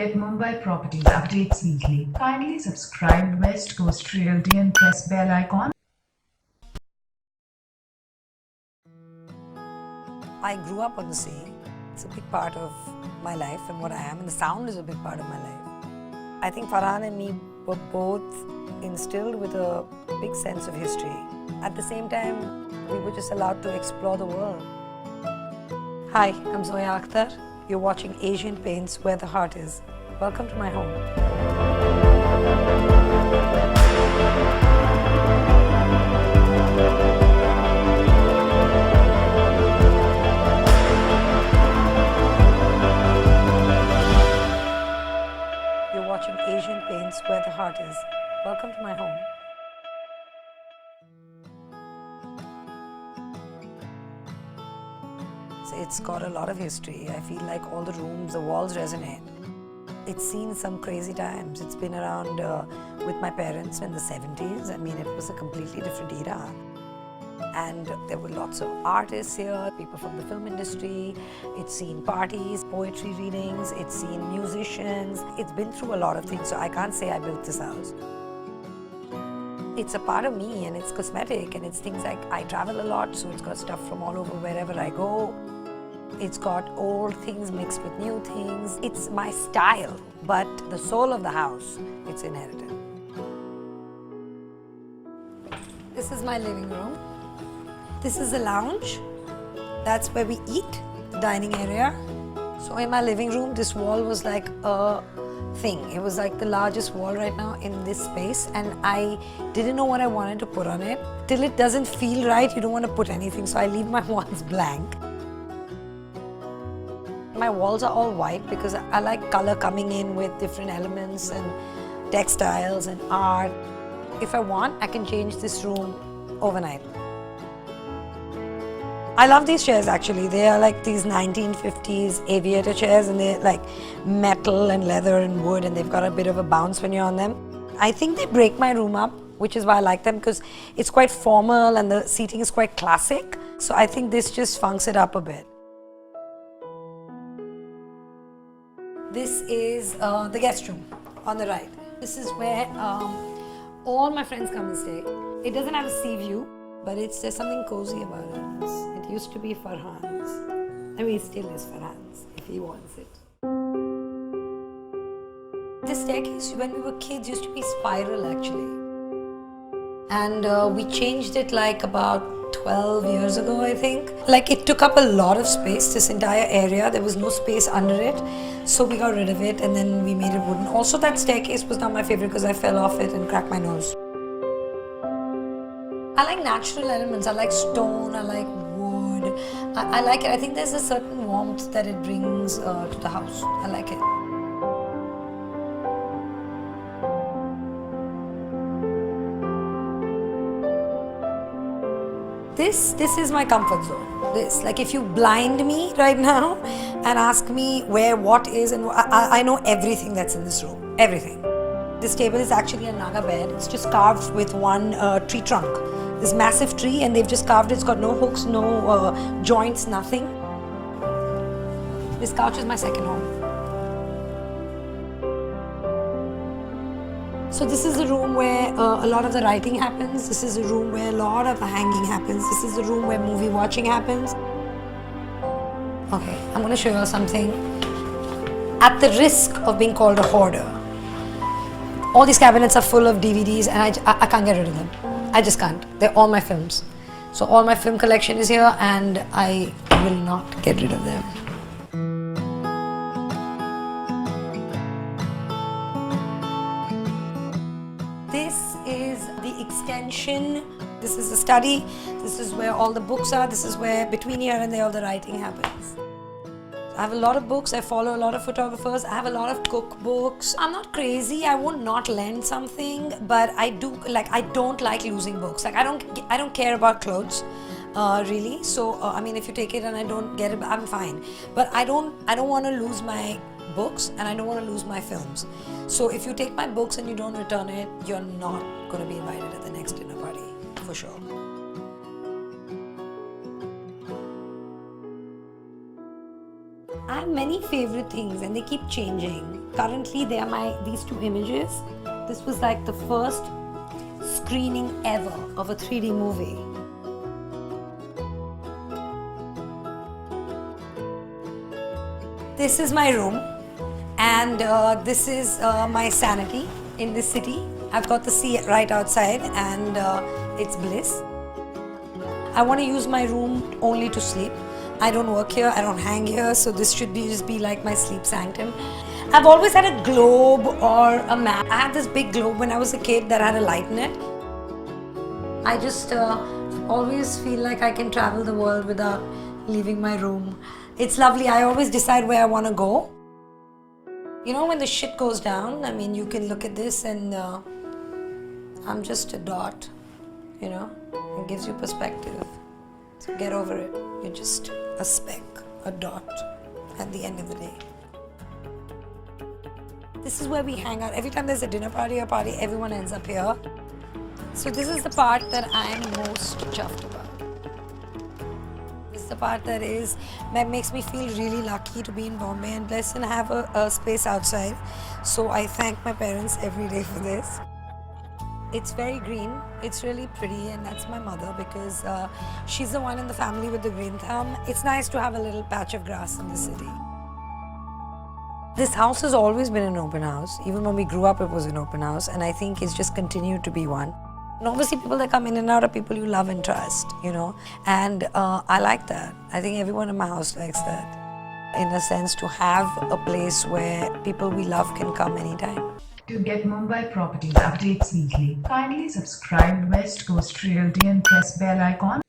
Get Mumbai properties updates weekly. Kindly subscribe West Coast Realty and press bell icon. I grew up on the sea. It's a big part of my life and what I am, and the sound is a big part of my life. I think Farhan and me were both instilled with a big sense of history. At the same time, we were just allowed to explore the world. Hi, I'm Zoya Akhtar. You're watching Asian Paints Where the Heart Is. Welcome to my home. You're watching Asian Paints Where the Heart Is. Welcome to my home. It's got a lot of history. I feel like all the rooms, the walls resonate. It's seen some crazy times. It's been around with my parents in the 70s. I mean, it was a completely different era. And there were lots of artists here, people from the film industry. It's seen parties, poetry readings, it's seen musicians. It's been through a lot of things, so I can't say I built this house. It's a part of me and it's cosmetic and it's things like I travel a lot, so it's got stuff from all over wherever I go. It's got old things mixed with new things. It's my style, but the soul of the house, it's inherited. This is my living room. This is the lounge. That's where we eat, the dining area. So in my living room, this wall was like a thing. It was like the largest wall right now in this space, and I didn't know what I wanted to put on it. Till it doesn't feel right, you don't want to put anything, so I leave my walls blank. My walls are all white because I like color coming in with different elements and textiles and art. If I want, I can change this room overnight. I love these chairs actually. They are like these 1950s aviator chairs, and they're like metal and leather and wood, and they've got a bit of a bounce when you're on them. I think they break my room up, which is why I like them, because it's quite formal and the seating is quite classic. So I think this just funks it up a bit. This is the guest room on the right. This is where all my friends come and stay. It doesn't have a sea view, but there's something cozy about it. It used to be Farhan's. I mean, it still is Farhan's, if he wants it. The staircase, when we were kids, used to be spiral actually. And we changed it like about 12 years ago, I think. Like, it took up a lot of space, this entire area. There was no space under it. So we got rid of it and then we made it wooden. Also, that staircase was not my favorite because I fell off it and cracked my nose. I like natural elements. I like stone, I like wood. I like it. I think there's a certain warmth that it brings to the house. I like it. This is my comfort zone. This, like, if you blind me right now and ask me where what is, and I know everything that's in this room. Everything. This table is actually a Naga bed. It's just carved with one tree trunk. This massive tree, and they've just carved it. It's got no hooks, no joints, nothing. This couch is my second home. So this is the room where a lot of the writing happens. This is a room where a lot of the hanging happens. This is the room where movie watching happens. Okay, I'm going to show you something. At the risk of being called a hoarder, all these cabinets are full of DVDs and I can't get rid of them. I just can't. They're all my films. So all my film collection is here and I will not get rid of them. This is the extension. This is the study. This is where all the books are. This is where between here and there all the writing happens. I have a lot of books. I follow a lot of photographers. I have a lot of cookbooks. I'm not crazy. I would not lend something, but I don't like losing books. Like, I don't care about clothes, really. So I mean, if you take it and I don't get it, I'm fine. But I don't want to lose my books and I don't want to lose my films. So if you take my books and you don't return it, you're not going to be invited at the next dinner party, for sure. I have many favorite things and they keep changing. Currently, they are these two images. This was like the first screening ever of a 3D movie. This is my room, and this is my sanity in this city. I've got the sea right outside, and it's bliss. I want to use my room only to sleep. I don't work here, I don't hang here, so this should just be like my sleep sanctum. I've always had a globe or a map. I had this big globe when I was a kid that had a light in it. I just always feel like I can travel the world without leaving my room. It's lovely. I always decide where I want to go. You know, when the shit goes down, I mean, you can look at this and I'm just a dot, you know. It gives you perspective. So get over it. You're just a speck, a dot at the end of the day. This is where we hang out. Every time there's a dinner party or party, everyone ends up here. So this is the part that I'm most chuffed about. This is the part that makes me feel really lucky to be in Bombay and blessed and have a space outside. So I thank my parents every day for this. It's very green, it's really pretty, and that's my mother because she's the one in the family with the green thumb. It's nice to have a little patch of grass in the city. This house has always been an open house. Even when we grew up, it was an open house, and I think it's just continued to be one. And obviously, people that come in and out are people you love and trust, you know, and I like that. I think everyone in my house likes that. In a sense, to have a place where people we love can come anytime. To get Mumbai properties updates weekly, kindly subscribe West Coast Realty and press bell icon.